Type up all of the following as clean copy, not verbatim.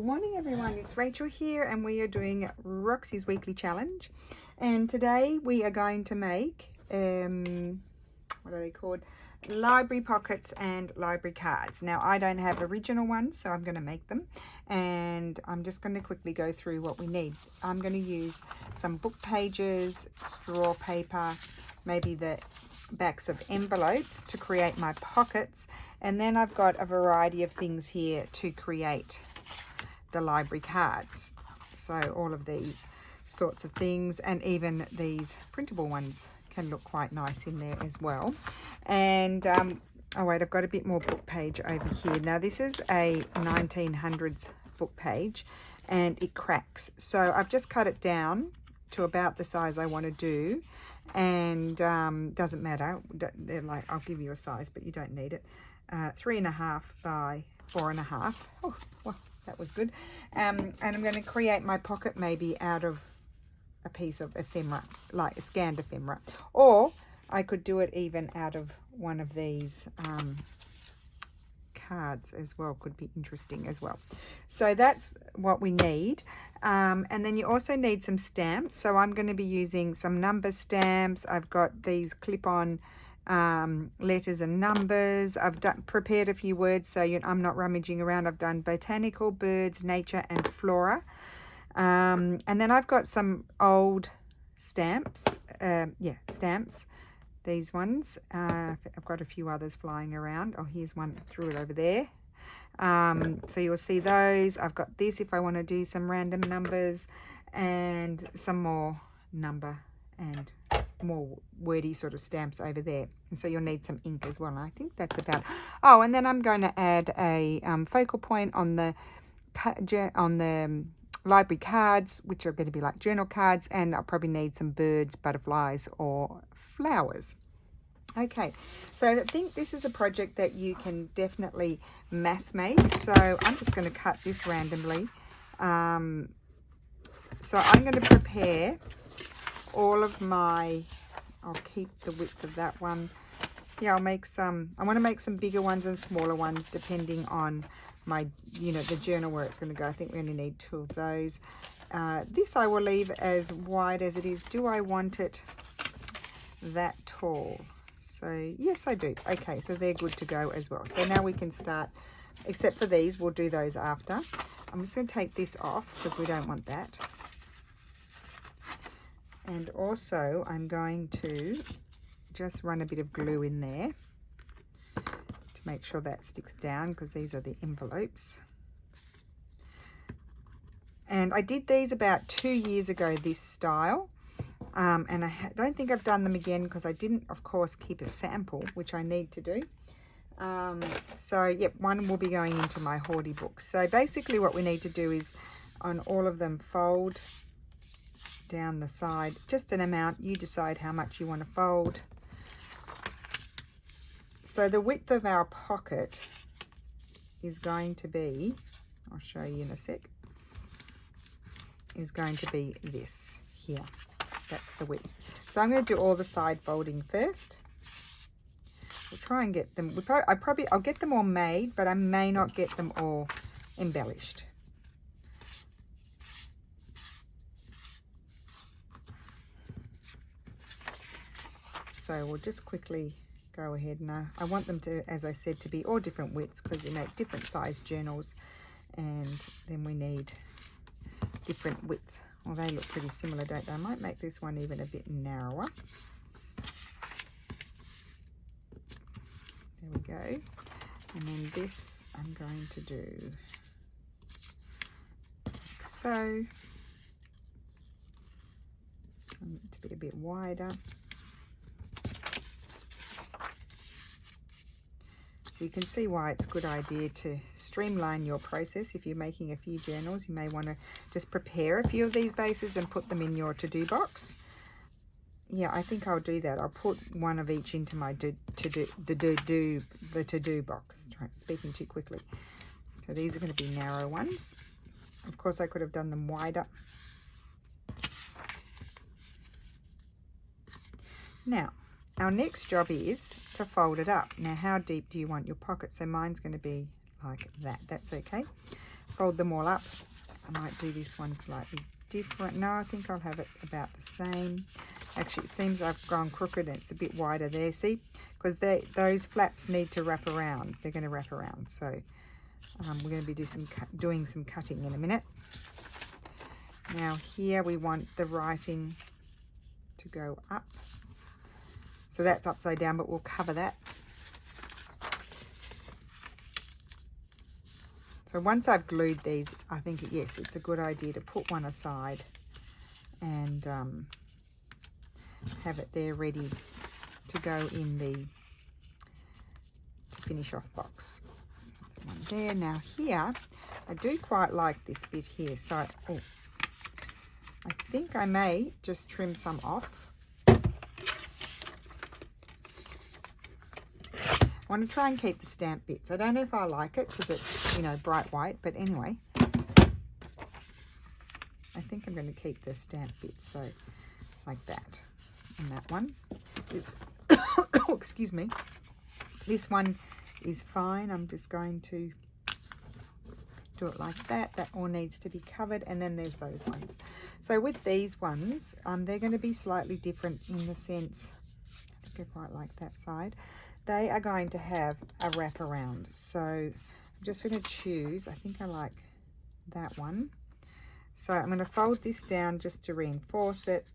Good morning everyone, it's Rachel here and we are doing Roxy's weekly challenge, and today we are going to make what are they called, library pockets and library cards. Now I don't have original ones, so I'm going to make them, and I'm just going to quickly go through what we need. I'm going to use some book pages, straw paper, maybe the backs of envelopes to create my pockets, and then I've got a variety of things here to create the library cards. So all of these sorts of things, and even these printable ones can look quite nice in there as well. And oh wait, I've got a bit more book page over here. Now this is a 1900s book page and it cracks, so I've just cut it down to about the size I want to do, and doesn't matter, they're like, I'll give you a size but you don't need it, 3.5 by 4.5. Oh well, that was good. And I'm going to create my pocket maybe out of a piece of ephemera, like a scanned ephemera, or I could do it even out of one of these cards as well. Could be interesting as well. So that's what we need. And then you also need some stamps, so I'm going to be using some number stamps. I've got these clip-on letters and numbers. I've prepared a few words, so I'm not rummaging around. I've done botanical, birds, nature and flora, and then I've got some old stamps, stamps, these ones. I've got a few others flying around. Oh, here's one, threw it over there. So you'll see those. I've got this if I want to do some random numbers, and some more number and more wordy sort of stamps over there. And so you'll need some ink as well. And I think that's about, oh, and then I'm going to add a focal point on the library cards, which are going to be like journal cards, and I'll probably need some birds, butterflies or flowers. Okay, so I think this is a project that you can definitely mass make, so I'm just going to cut this randomly. So I'm going to prepare all of my, I'll keep the width of that one. Yeah, I'll make some, I want to make some bigger ones and smaller ones depending on my, the journal where it's going to go. I think we only need 2 of those. This I will leave as wide as it is. Do I want it that tall? So yes, I do. Okay, so they're good to go as well. So now we can start, except for these, we'll do those after. I'm just going to take this off because we don't want that. And also I'm going to just run a bit of glue in there to make sure that sticks down, because these are the envelopes. And I did these about 2 years ago, this style. And I don't think I've done them again because I didn't, of course, keep a sample, which I need to do. So, yep, one will be going into my Hoardy book. So basically what we need to do is on all of them fold down the side, just an amount. You decide how much you want to fold. So the width of our pocket is going to be, I'll show you in a sec, is going to be this here. That's the width. So I'm going to do all the side folding first. We'll try and get them, I'll get them all made, but I may not get them all embellished. So we'll just quickly go ahead now. I want them to, as I said, to be all different widths, because you make different size journals, and then we need different width. Well, they look pretty similar, don't they? I might make this one even a bit narrower. There we go. And then this I'm going to do like so. I want it to be a bit wider. So you can see why it's a good idea to streamline your process. If you're making a few journals, you may want to just prepare a few of these bases and put them in your to-do box. Yeah, I think I'll do that. I'll put one of each into my to-do box. Speaking too quickly. So these are going to be narrow ones. Of course, I could have done them wider. Now, our next job is to fold it up. Now, how deep do you want your pocket? So mine's going to be like that. That's okay. fold them all up. I might do this one slightly different. No, I think I'll have it about the same. Actually, it seems I've gone crooked and it's a bit wider there, see? Because those flaps need to wrap around. They're going to wrap around. So we're going to be doing some cutting in a minute. Now here we want the writing to go up. So that's upside down, but we'll cover that. So once I've glued these, I think, yes, it's a good idea to put one aside and have it there ready to go in the finish off box. One there. Now here, I do quite like this bit here. So I think I may just trim some off. I want to try and keep the stamp bits. I don't know if I like it because it's, you know, bright white, but anyway, I think I'm going to keep the stamp bits, so like that. And that one is, oh, excuse me, this one is fine. I'm just going to do it like that. That all needs to be covered, and then there's those ones. So with these ones, they're going to be slightly different in the sense, I think I quite like that side. They are going to have a wraparound. So I'm just going to choose, I think I like that one. So I'm going to fold this down just to reinforce it.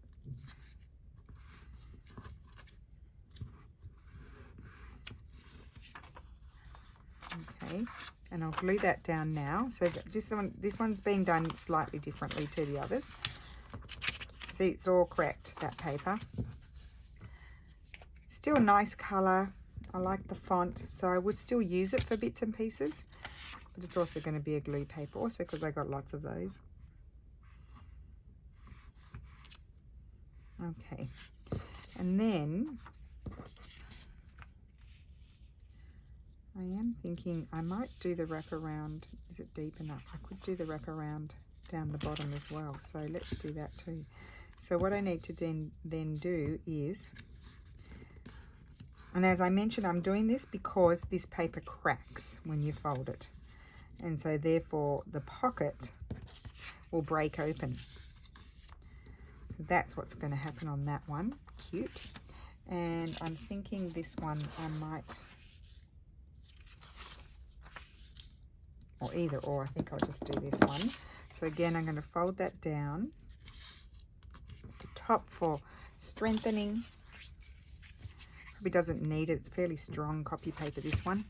Okay, and I'll glue that down now. So just this one's being done slightly differently to the others. See, it's all cracked, that paper. Still a nice colour. I like the font, so I would still use it for bits and pieces, but it's also going to be a glue paper, also because I got lots of those. Okay, and then I am thinking I might do the wraparound. Is it deep enough? I could do the wraparound down the bottom as well, so let's do that too. So what I need to then do is, and as I mentioned, I'm doing this because this paper cracks when you fold it. And so therefore the pocket will break open. So that's what's going to happen on that one. Cute. And I'm thinking this one I might, or either or, I think I'll just do this one. So again, I'm going to fold that down. The top for strengthening. Probably doesn't need it. It's fairly strong copy paper, this one.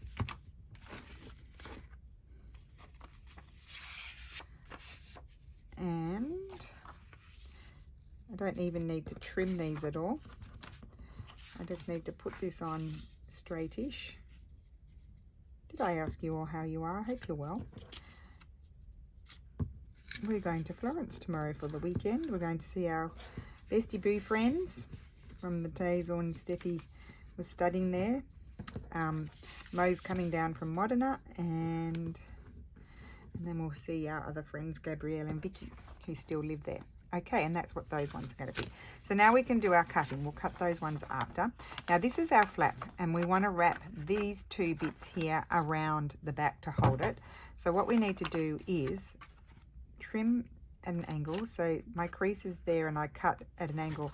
And I don't even need to trim these at all. I just need to put this on straightish. Did I ask you all how you are? I hope you're well. We're going to Florence tomorrow for the weekend. We're going to see our bestie boo friends from the days when Steffi was studying there. Mo's coming down from Modena, and then we'll see our other friends, Gabrielle and Vicky, who still live there. Okay, and that's what those ones are going to be. So now we can do our cutting. We'll cut those ones after. Now this is our flap, and we want to wrap these two bits here around the back to hold it. So what we need to do is trim at an angle. So my crease is there, and I cut at an angle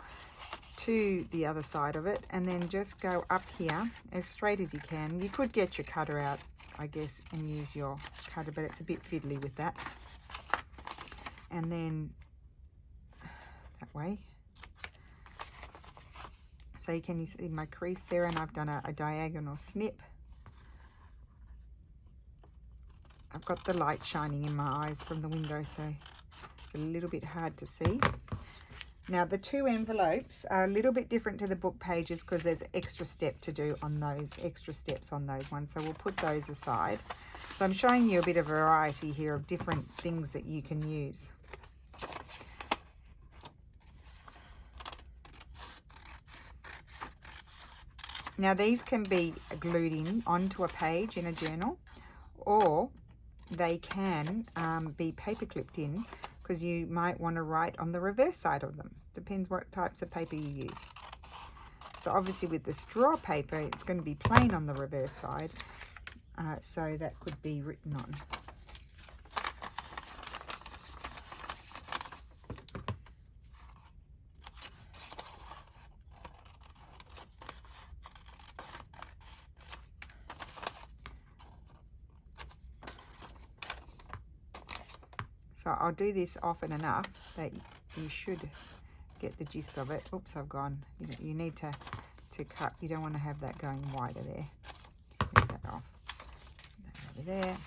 to the other side of it, and then just go up here as straight as you can. You could get your cutter out, I guess, and use your cutter, but it's a bit fiddly with that. And then that way. So you can see my crease there, and I've done a diagonal snip. I've got the light shining in my eyes from the window, so it's a little bit hard to see. Now the two envelopes are a little bit different to the book pages because there's extra step to do on those, extra steps on those ones. So we'll put those aside. So I'm showing you a bit of variety here of different things that you can use. Now these can be glued in onto a page in a journal, or they can be paper clipped in, because you might want to write on the reverse side of them. Depends what types of paper you use. So obviously with the straw paper, it's going to be plain on the reverse side, so that could be written on. So I'll do this often enough that you should get the gist of it. Oops, I've gone. You need to cut. You don't want to have that going wider there. Snip that off. Put that over there.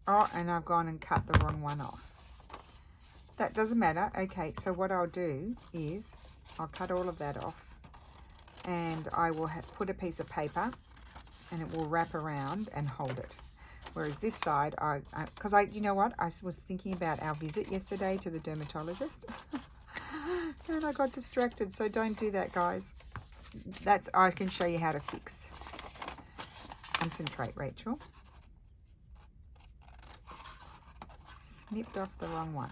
Oh, and I've gone and cut the wrong one off. That doesn't matter. Okay, so what I'll do is I'll cut all of that off, and I will put a piece of paper, and it will wrap around and hold it. Whereas this side, because you know what? I was thinking about our visit yesterday to the dermatologist, and I got distracted. So don't do that, guys. I can show you how to fix. Concentrate, Rachel. Snipped off the wrong one.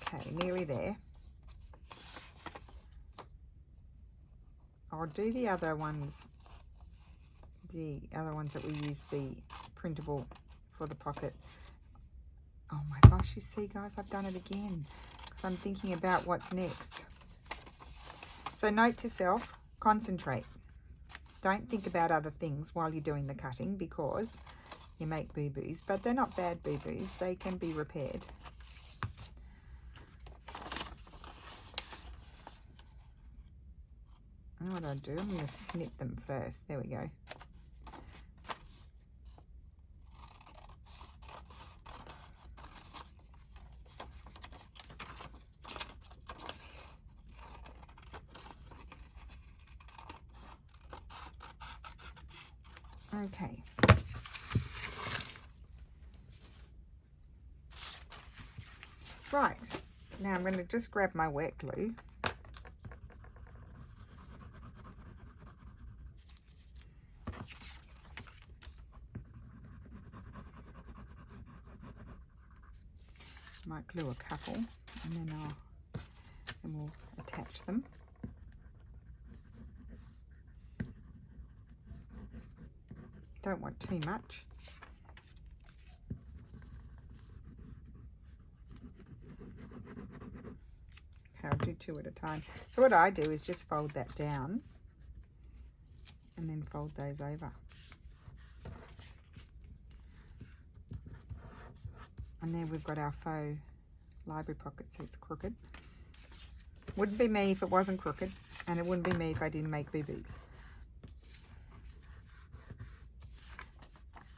Okay, nearly there. I'll do the other ones that we use, the printable for the pocket. Oh my gosh, you see, guys, I've done it again because I'm thinking about what's next. So note to self, concentrate. Don't think about other things while you're doing the cutting, because you make boo-boos, but they're not bad boo-boos. They can be repaired. And what I'll do, I'm going to snip them first. There we go. Okay. Right. Now I'm going to just grab my wet glue. Might glue a couple, and then we'll attach them. Don't want too much. Okay, I'll do two at a time. So what I do is just fold that down and then fold those over. And then we've got our faux library pocket, so it's crooked. Wouldn't be me if it wasn't crooked, and it wouldn't be me if I didn't make boo-boos.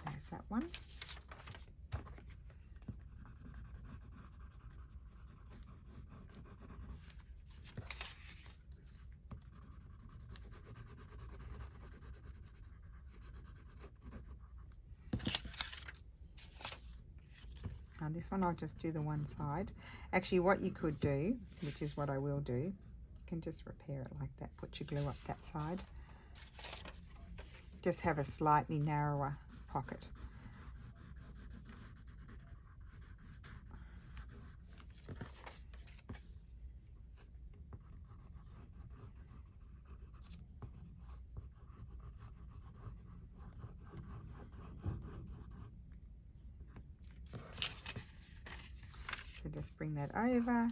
There's that one. Now this one I'll just do the one side. Actually, what you could do, which is what I will do, you can just repair it like that. Put your glue up that side. Just have a slightly narrower pocket. So just bring that over,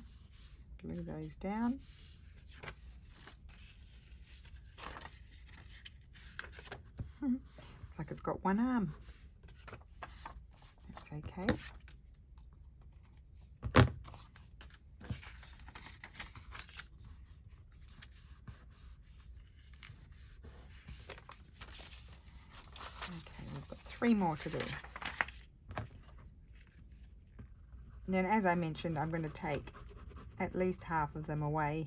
glue those down. It's like it's got one arm. That's okay. Okay, we've got 3 more to do. And then, as I mentioned, I'm going to take at least half of them away,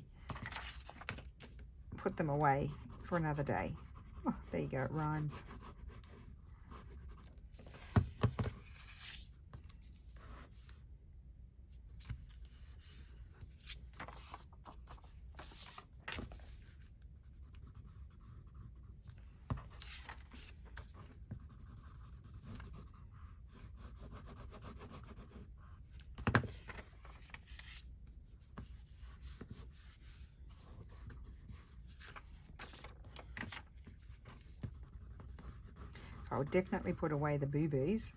put them away for another day. Oh, there you go, it rhymes. I'll definitely put away the boo-boos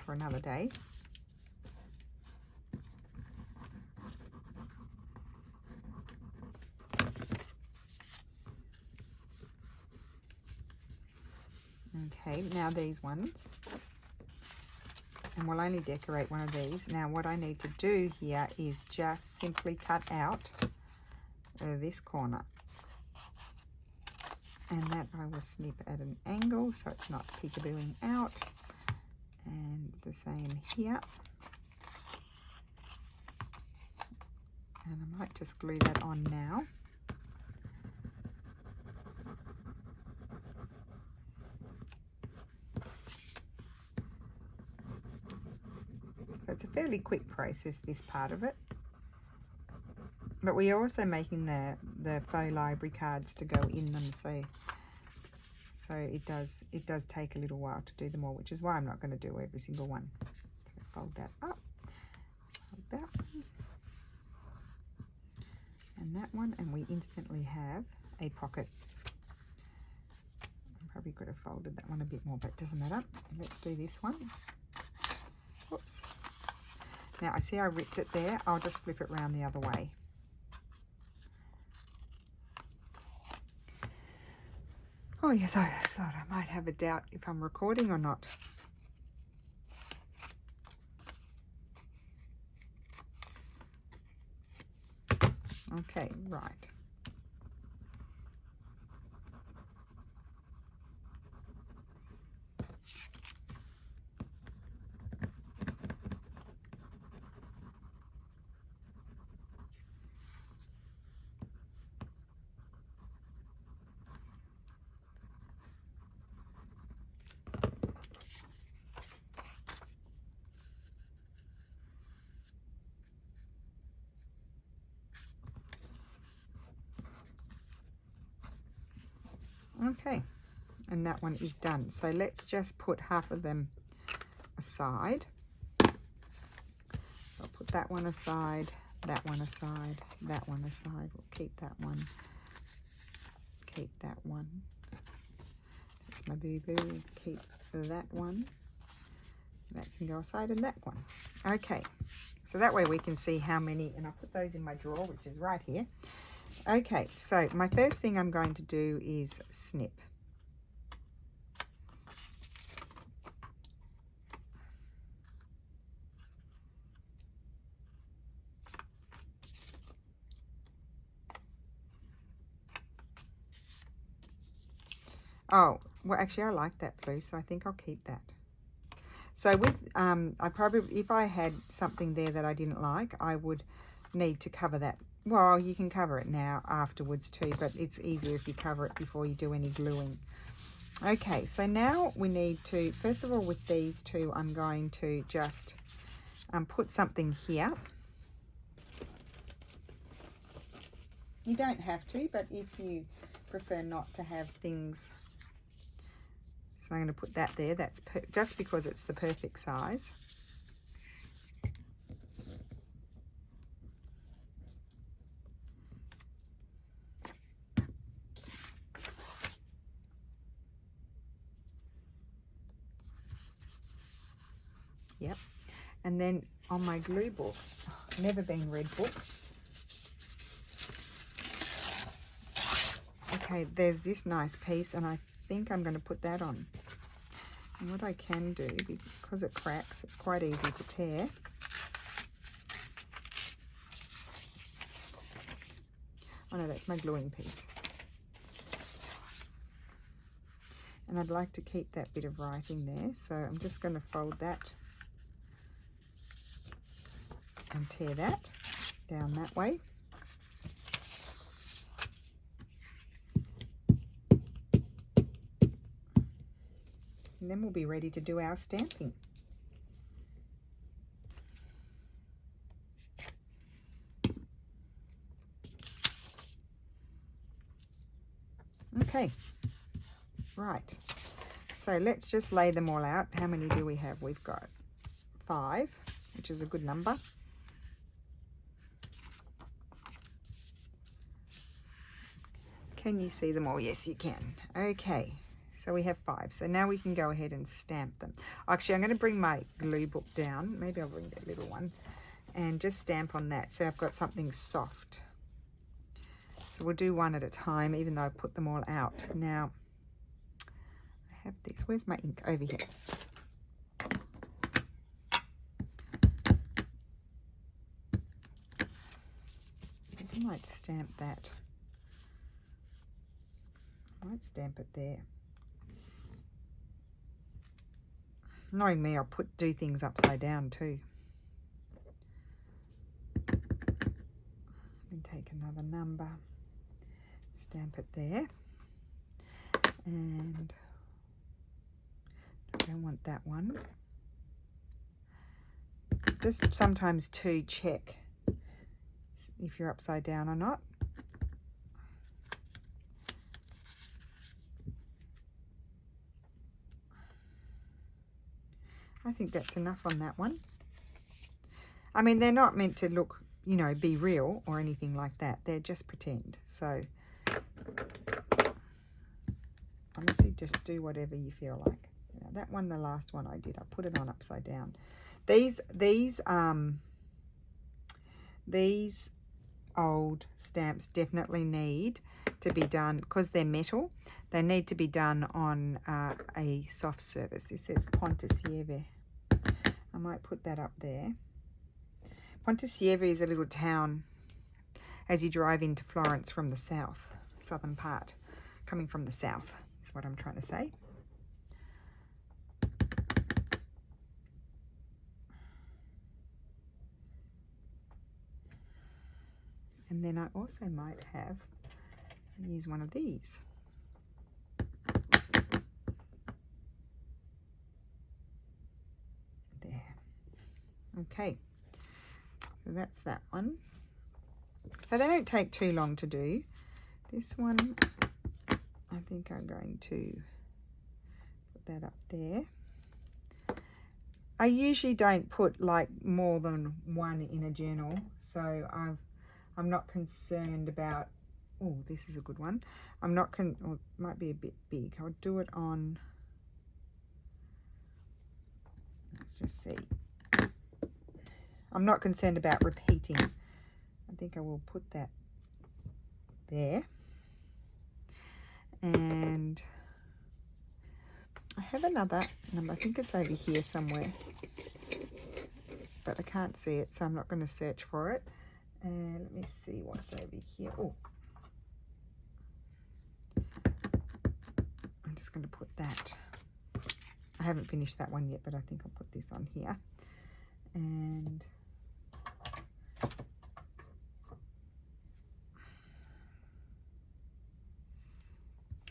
for another day. Okay, now these ones. And we'll only decorate one of these. Now what I need to do here is just simply cut out this corner. And that I will snip at an angle so it's not peekabooing out. And the same here. And I might just glue that on now. It's a fairly quick process, this part of it. But we're also making the faux library cards to go in them, so it does take a little while to do them all, which is why I'm not going to do every single one. So fold that up, fold that one, and that one, and we instantly have a pocket. I probably could have folded that one a bit more, but it doesn't matter. Let's do this one. Whoops. Now I see I ripped it there. I'll just flip it around the other way. Oh yes, I thought I might have a doubt if I'm recording or not. Okay, right. Okay, and that one is done. So let's just put half of them aside. I'll put that one aside, that one aside, that one aside. We'll keep that one, keep that one. That's my boo-boo. Keep that one. That can go aside, and that one. Okay, so that way we can see how many, and I'll put those in my drawer, which is right here. Okay, so my first thing I'm going to do is snip. Oh, well, actually I like that blue, so I think I'll keep that. So with, I probably, if I had something there that I didn't like, I would need to cover that. Well, you can cover it now afterwards too, but it's easier if you cover it before you do any gluing. Okay, so now we need to, first of all with these two, I'm going to just put something here. You don't have to, but if you prefer not to have things, so I'm going to put that there. That's just because it's the perfect size. Yep. And then on my glue book, never been read book. Okay, there's this nice piece, and I think I'm going to put that on. And what I can do, because it cracks, it's quite easy to tear. Oh no, that's my gluing piece. And I'd like to keep that bit of writing there, so I'm just going to fold that and tear that down that way. And then we'll be ready to do our stamping. Okay, right. So let's just lay them all out. How many do we have? We've got 5, which is a good number. Can you see them all? Yes, you can. Okay, so we have 5. So now we can go ahead and stamp them. Actually, I'm going to bring my glue book down. Maybe I'll bring the little one and just stamp on that so I've got something soft. So we'll do one at a time, even though I put them all out. Now, I have this. Where's my ink? Over here. I might stamp that. I might stamp it there. Knowing me, I'll do things upside down too. And take another number, stamp it there, and I don't want that one. Just sometimes to check if you're upside down or not. I think that's enough on that one. I mean, they're not meant to look, you know, be real or anything like that. They're just pretend. So honestly, just do whatever you feel like. Now, that one, the last one I did, I put it on upside down. These old stamps definitely need to be done, because they're metal, they need to be done on a soft surface. This says Ponte-Sieve. I might put that up there. Ponte-Sieve is a little town as you drive into Florence from the southern part, coming from the south is what I'm trying to say. And then I also might use one of these. There. Okay. So that's that one. So they don't take too long to do. This one, I think I'm going to put that up there. I usually don't put like more than one in a journal, so I'm not concerned about, oh, this is a good one. I'm not, or it might be a bit big. I'll do it on, let's just see. I'm not concerned about repeating. I think I will put that there. And I have another number. I think it's over here somewhere, but I can't see it, so I'm not going to search for it. And let me see what's over here. Oh, I'm just going to put that. I haven't finished that one yet, but I think I'll put this on here. And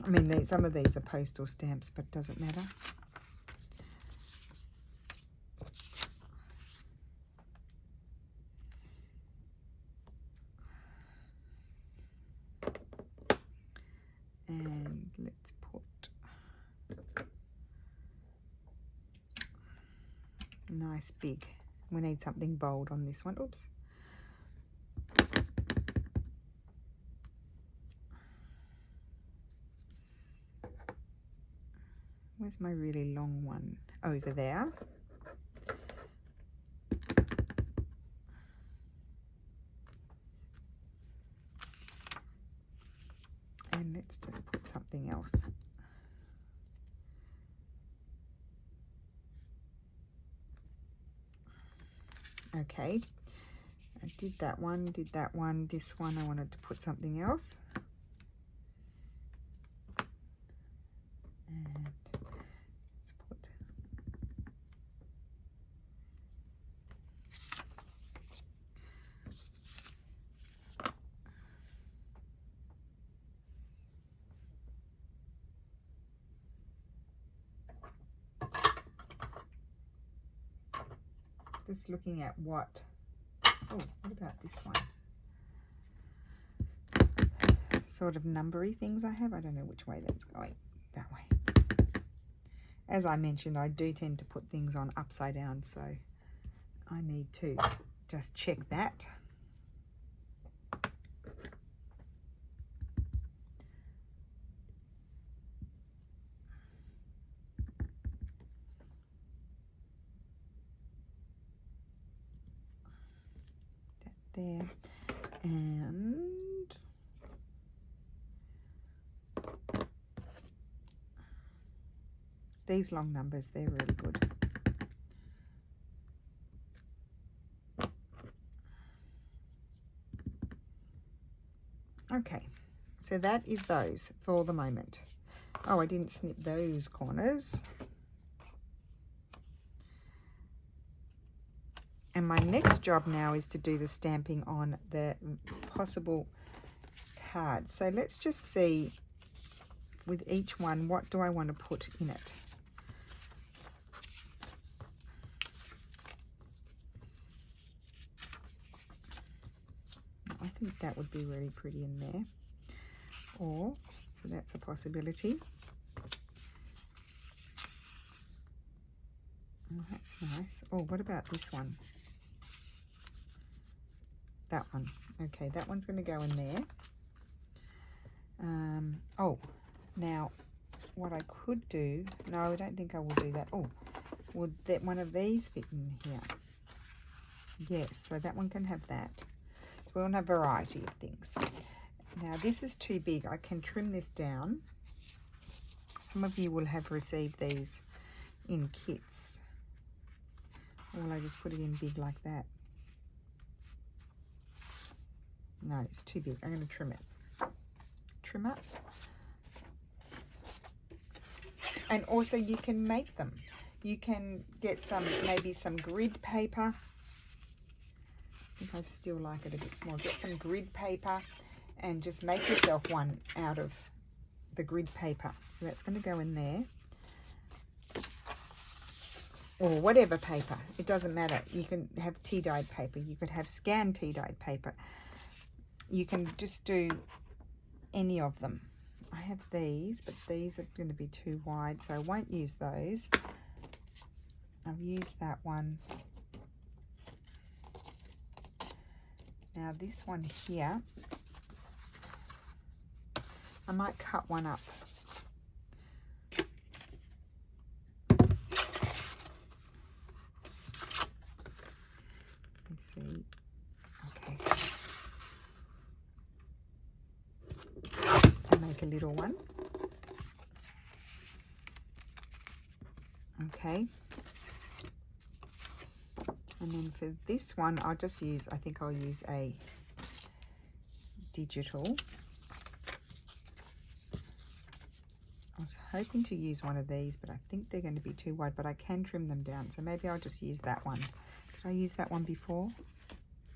I mean, some of these are postal stamps, but it doesn't matter. And let's put nice big. We need something bold on this one. Oops. Where's my really long one? Over there. And let's just put something else. Okay, I did that one, this one I wanted to put something else. And let's put, just looking at what, oh, what about this one? Sort of numbery things I have. I don't know which way that's going. That way. As I mentioned, I do tend to put things on upside down, so I need to just check that. there. And these long numbers, they're really good. Okay, so that is those for the moment. Oh, I didn't snip those corners. And my next job now is to do the stamping on the possible cards. So let's just see with each one, what do I want to put in it? I think that would be really pretty in there. Or, so that's a possibility. Oh, that's nice. Oh, what about this one? That one. Okay, that one's going to go in there. Oh, now what I could do, no, I don't think I will do that. Oh, would that one of these fit in here? Yes, so that one can have that. So we want a variety of things. Now this is too big. I can trim this down. Some of you will have received these in kits. Or I just put it in big like that. No, it's too big. I'm going to trim it. Trim it. And also you can make them. You can get some, maybe some grid paper. I think I still like it a bit small. Get some grid paper and just make yourself one out of the grid paper. So that's going to go in there. Or whatever paper. It doesn't matter. You can have tea-dyed paper. You could have scanned tea-dyed paper. You can just do any of them. I have these, but these are going to be too wide, so I won't use those. I've used that one. Now this one here, I might cut one up. Let's see. Okay. And make a little one. Okay. And then for this one, I'll just use, I think I'll use a digital. I was hoping to use one of these, but I think they're going to be too wide, but I can trim them down. So maybe I'll just use that one. Did I use that one before?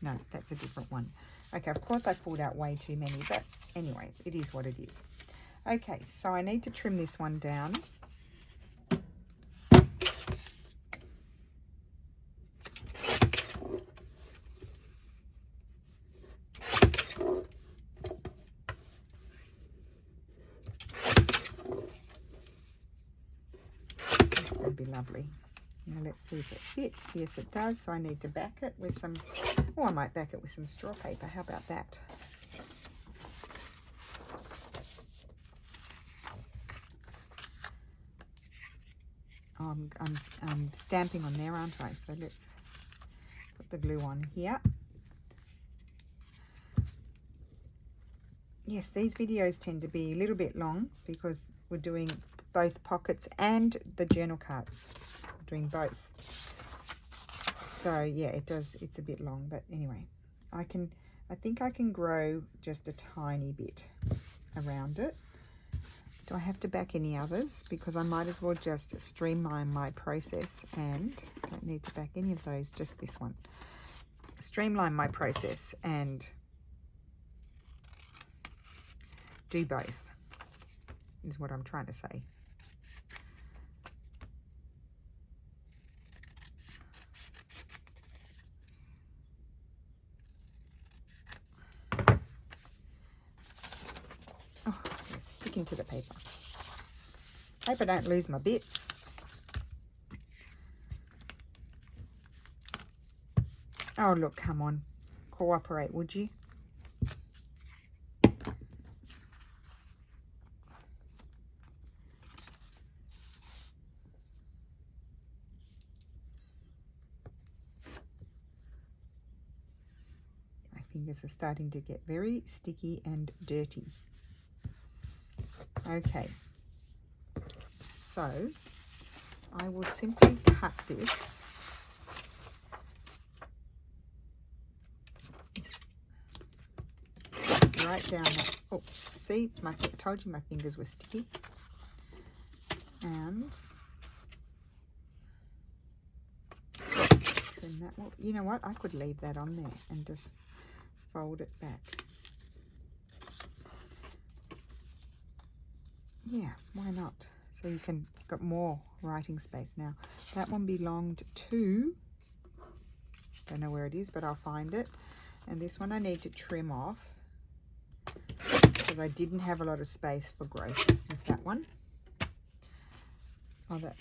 No, that's a different one. Okay, of course I pulled out way too many, but anyway, it is what it is. Okay, so I need to trim this one down. Be lovely. Now let's see if it fits. Yes, it does. So I need to back it with some, or I might back it with some straw paper. How about that? I'm stamping on there, aren't I? So let's put the glue on here. Yes, these videos tend to be a little bit long because we're doing both pockets and the journal cards. I'm doing both. So yeah, it's a bit long, but anyway, I think I can grow just a tiny bit around it. Do I have to back any others? Because I might as well just streamline my process, and don't need to back any of those, just this one. Streamline my process and do both, is what I'm trying to say. Oh, it's sticking to the paper. Hope I don't lose my bits. Oh, look, come on. Cooperate, would you? fingers are starting to get very sticky and dirty. Okay, so I will simply cut this right down that. Oops, see, I told you my fingers were sticky. And then that will, you know what, I could leave that on there and just fold it back. Yeah, why not? So you've got more writing space now. That one belonged to, don't know where it is, but I'll find it. And this one I need to trim off because I didn't have a lot of space for growth with that one. Oh, that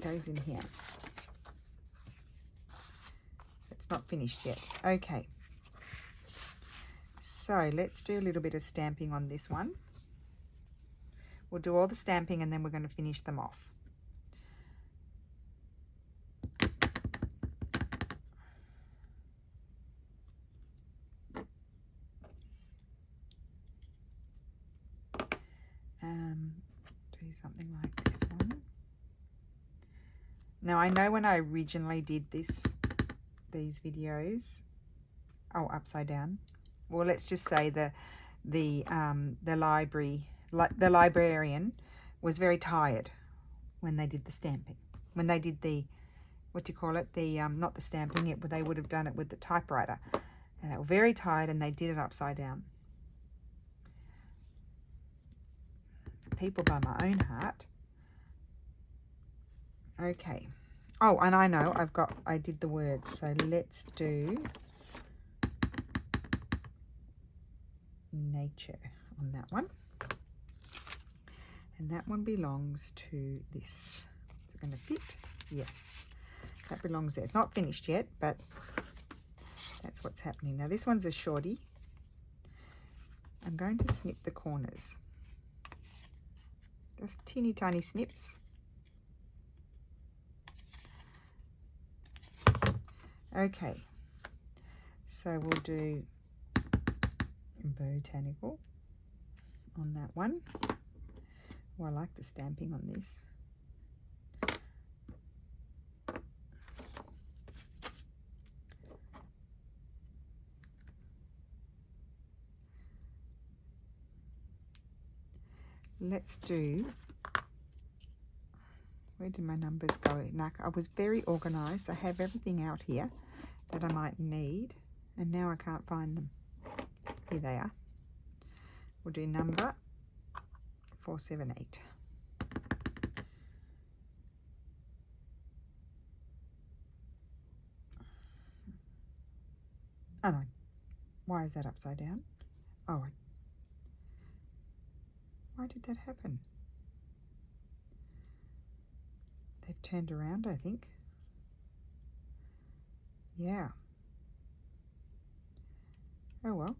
goes in here. It's not finished yet. Okay. So let's do a little bit of stamping on this one. We'll do all the stamping and then we're going to finish them off. Do something like this one. Now I know when I originally did these videos, oh, upside down. Well, let's just say the librarian was very tired when they did the stamping. When they did the, what do you call it? The not the stamping. They would have done it with the typewriter, and they were very tired, and they did it upside down. People by my own heart. Okay. Oh, and I know I did the words, so let's do nature on that one. And that one belongs to this. Is it going to fit? Yes. That belongs there. It's not finished yet, but that's what's happening. Now this one's a shorty. I'm going to snip the corners. Just teeny tiny snips. Okay, so we'll do botanical on that one. Oh, I like the stamping on this. Let's do, where did my numbers go? Now, I was very organized. I have everything out here that I might need, and now I can't find them. Here they are. We'll do number 478. Oh no, why is that upside down? Oh, why did that happen? They've turned around, I think. Yeah. Oh well.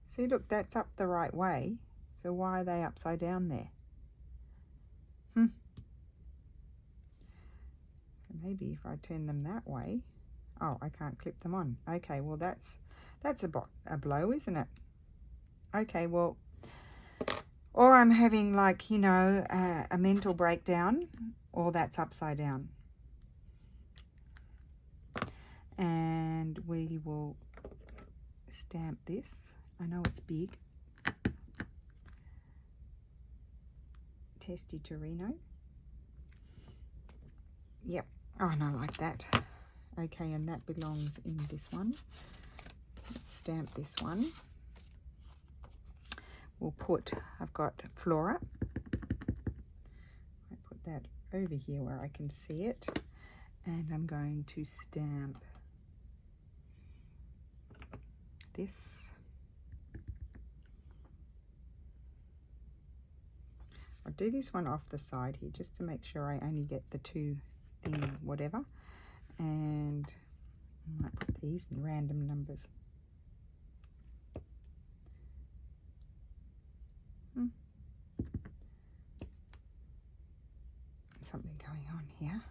See, look, that's up the right way. So why are they upside down there? So maybe if I turn them that way. Oh, I can't clip them on. Okay, well that's a blow, isn't it? Okay, well, or I'm having, like, you know, a mental breakdown, or that's upside down. And we will stamp this. I know it's big. Testi Torino. Yep. Oh, and I like that. Okay, and that belongs in this one. Let's stamp this one. We'll put, I've got Flora. I put that over here where I can see it. And I'm going to stamp this. I'll do this one off the side here just to make sure I only get the two thing whatever. And I might put these in random numbers. Something going on here.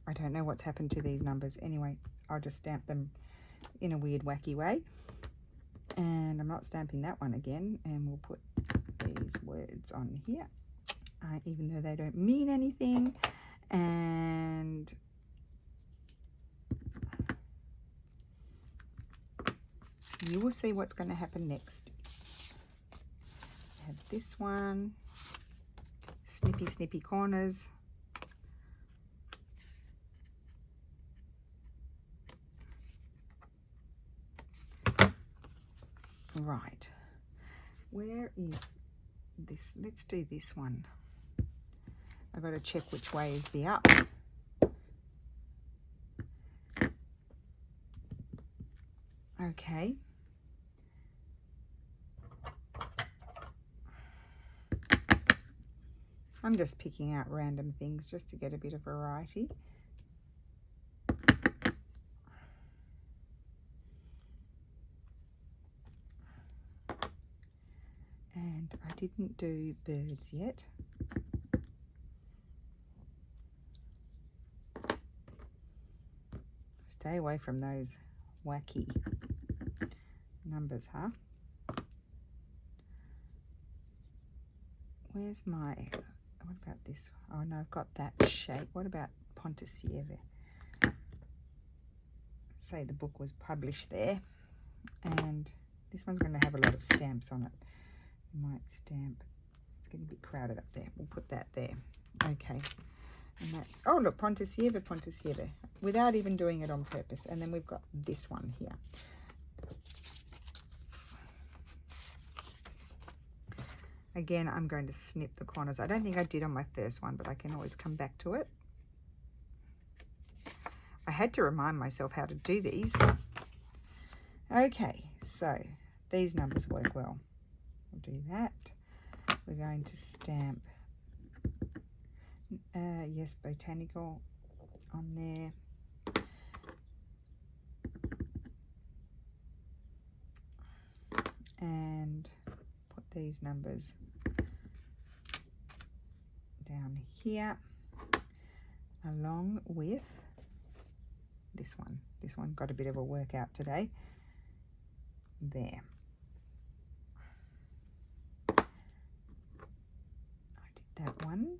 I don't know what's happened to these numbers. Anyway, I'll just stamp them in a weird wacky way. And I'm not stamping that one again. And we'll put these words on here, even though they don't mean anything. And you will see what's going to happen next. I have this one, snippy corners. Right, where is this? Let's do this one. I've got to check which way is the up. Okay. I'm just picking out random things just to get a bit of variety. And I didn't do birds yet. Stay away from those wacky numbers, huh? Where's my, what about this? Oh no, I've got that shape. What about Pontissieve? Say the book was published there. And this one's going to have a lot of stamps on it. Might stamp. It's getting a bit crowded up there. We'll put that there. Okay. And that's, oh look, Pontissieve, without even doing it on purpose. And then we've got this one here. Again, I'm going to snip the corners. I don't think I did on my first one, but I can always come back to it. I had to remind myself how to do these. Okay, so these numbers work well. We'll do that. We're going to stamp, yes, botanical on there. And put these numbers down here along with this one. This one got a bit of a workout today. There. I did that one.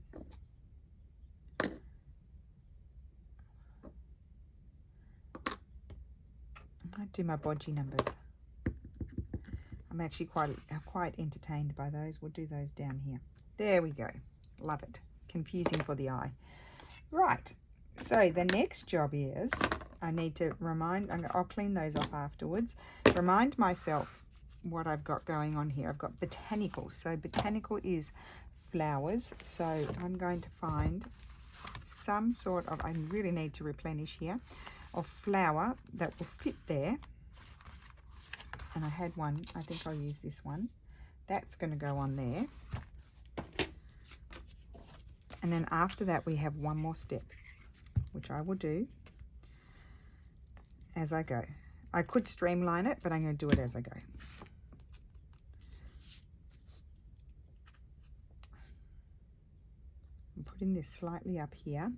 I do my bodgy numbers. I'm actually quite entertained by those. We'll do those down here. There we go. Love it. Confusing for the eye. Right. So the next job is I need to remind, I'll clean those off afterwards. Remind myself what I've got going on here. I've got botanical. So botanical is flowers. So I'm going to find some sort of, I really need to replenish here, of flower that will fit there. And I had one, I think I'll use this one. That's going to go on there. And then after that we have one more step, which I will do as I go. I could streamline it, but I'm going to do it as I go. I'm putting this slightly up here.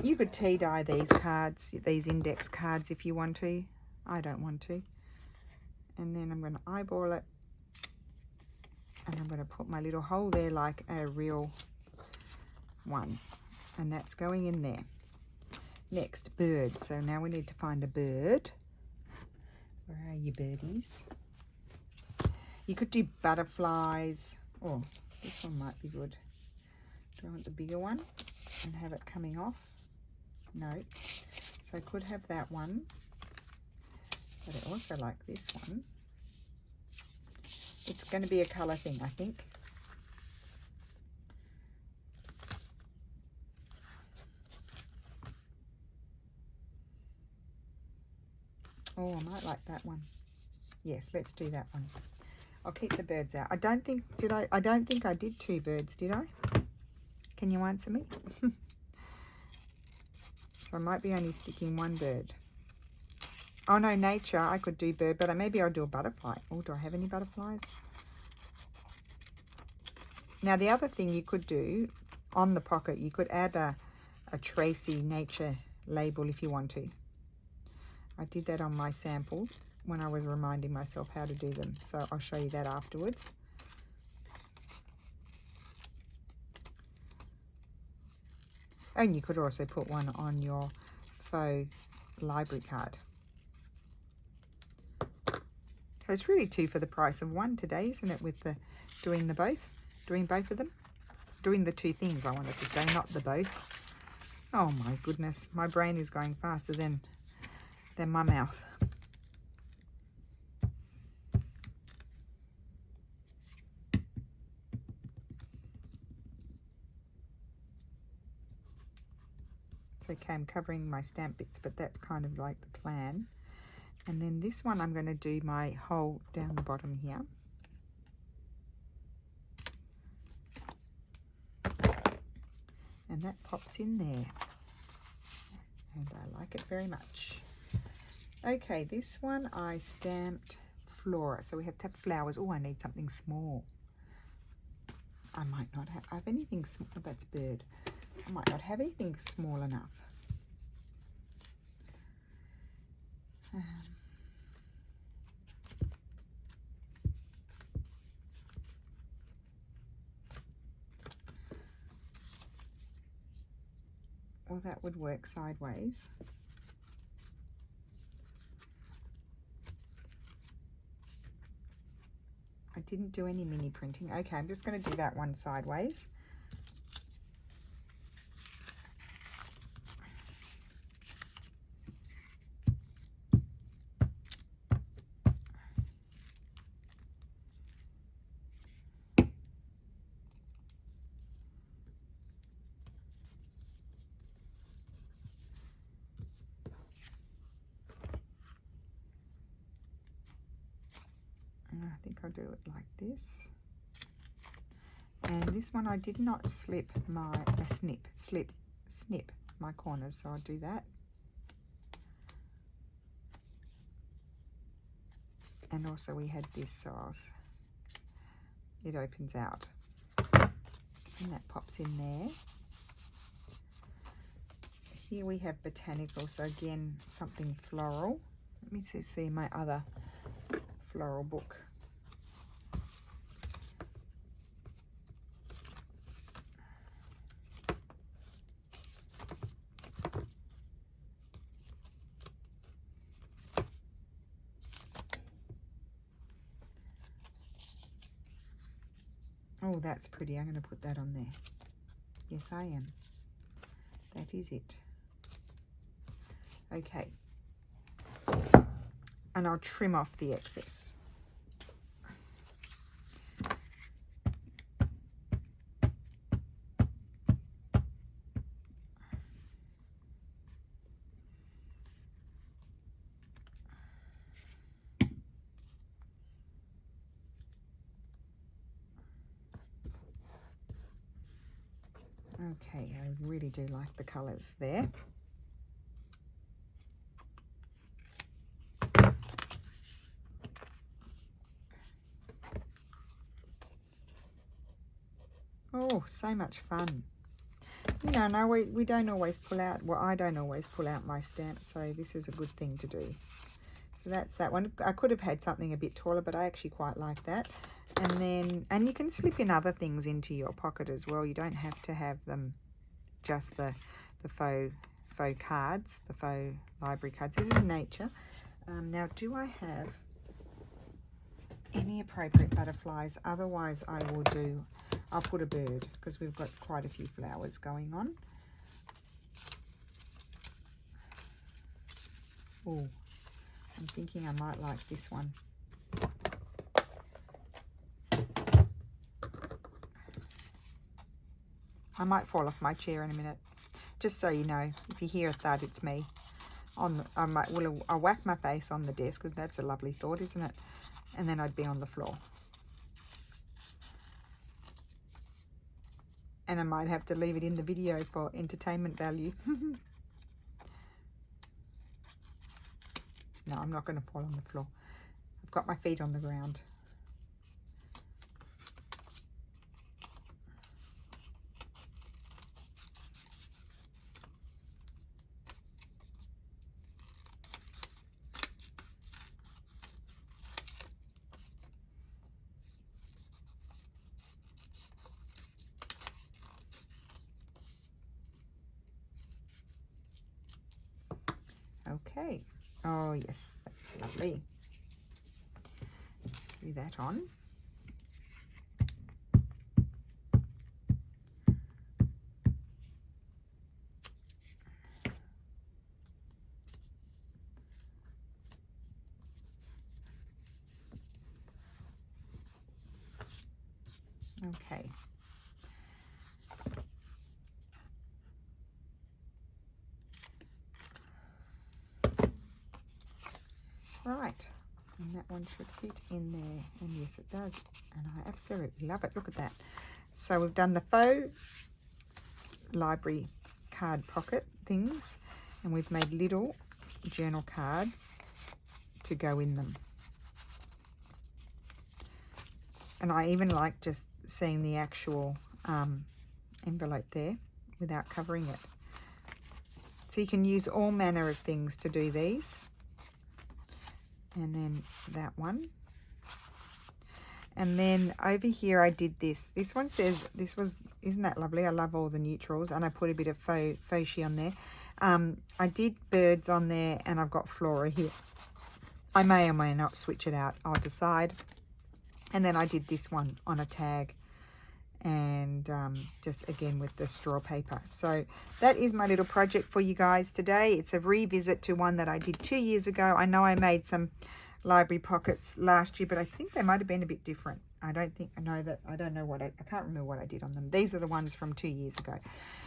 You could tea dye these cards, these index cards if you want to. I don't want to. And then I'm going to eyeball it. And I'm going to put my little hole there like a real one. And that's going in there. Next, birds. So now we need to find a bird. Where are you, birdies? You could do butterflies. Oh, this one might be good. Do I want the bigger one and have it coming off? No. So I could have that one. But I also like this one. It's going to be a colour thing, I think. Oh, I might like that one. Yes, let's do that one. I'll keep the birds out. I don't think I did two birds, did I? Can you answer me? So I might be only sticking one bird. Oh no, nature, I could do bird, but maybe I'll do a butterfly. Oh, do I have any butterflies? Now the other thing you could do on the pocket. You could add a Tracy nature label if you want to. I did that on my sample when I was reminding myself how to do them, so I'll show you that afterwards. And you could also put one on your faux library card. So it's really 2 for the price of 1 today, isn't it, with the doing both of them? Doing the 2 things, I wanted to say, not the both. Oh my goodness, my brain is going faster than my mouth. It's okay, I'm covering my stamp bits, but that's kind of like the plan. And then this one, I'm going to do my hole down the bottom here. And that pops in there. And I like it very much. Okay, this one I stamped Flora. So we have to have flowers. Oh, I need something small. I might not have anything small. That's bird. I might not have anything small enough. Well, that would work sideways. I didn't do any mini printing. Okay, I'm just going to do that one sideways. I think I'll do it like this. And this one I did not snip my corners, so I'll do that. And also we had this, so it opens out. And that pops in there. Here we have botanical, so again, something floral. Let me see my other floral book. Oh, that's pretty. I'm going to put that on there. Yes, I am. That is it. Okay. And I'll trim off the excess. Okay, I really do like the colours there. Oh, so much fun. You know, no, we don't always pull out, well, I don't always pull out my stamps, so this is a good thing to do. So that's that one. I could have had something a bit taller, but I actually quite like that. And you can slip in other things into your pocket as well. You don't have to have them just the faux cards, the faux library cards. This is nature. Now, do I have any appropriate butterflies? Otherwise, I'll put a bird, because we've got quite a few flowers going on. Oh, I'm thinking I might like this one. I might fall off my chair in a minute. Just so you know, if you hear a thud, it's me. I'll whack my face on the desk. That's a lovely thought, isn't it? And then I'd be on the floor. And I might have to leave it in the video for entertainment value. No, I'm not going to fall on the floor. I've got my feet on the ground. Okay. Oh yes, that's lovely. Do that on. Okay. Right, and that one should fit in there, and yes it does, and I absolutely love it. Look at that. So we've done the faux library card pocket things, and we've made little journal cards to go in them. And I even like just seeing the actual envelope there without covering it. So you can use all manner of things to do these. And then that one. And then over here I did this. This one says, isn't that lovely? I love all the neutrals, and I put a bit of faux on there. I did birds on there, and I've got flora here. I may or may not switch it out. I'll decide. And then I did this one on a tag, and just again with the straw paper. So that is my little project for you guys today. It's a revisit to one that I did 2 years ago. I know I made some library pockets last year, but I think they might have been a bit different. I don't know what I can't remember what I did on them. These are the ones from 2 years ago.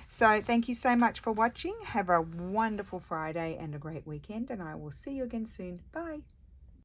So thank you so much for watching. Have a wonderful Friday and a great weekend, and I will see you again soon. Bye.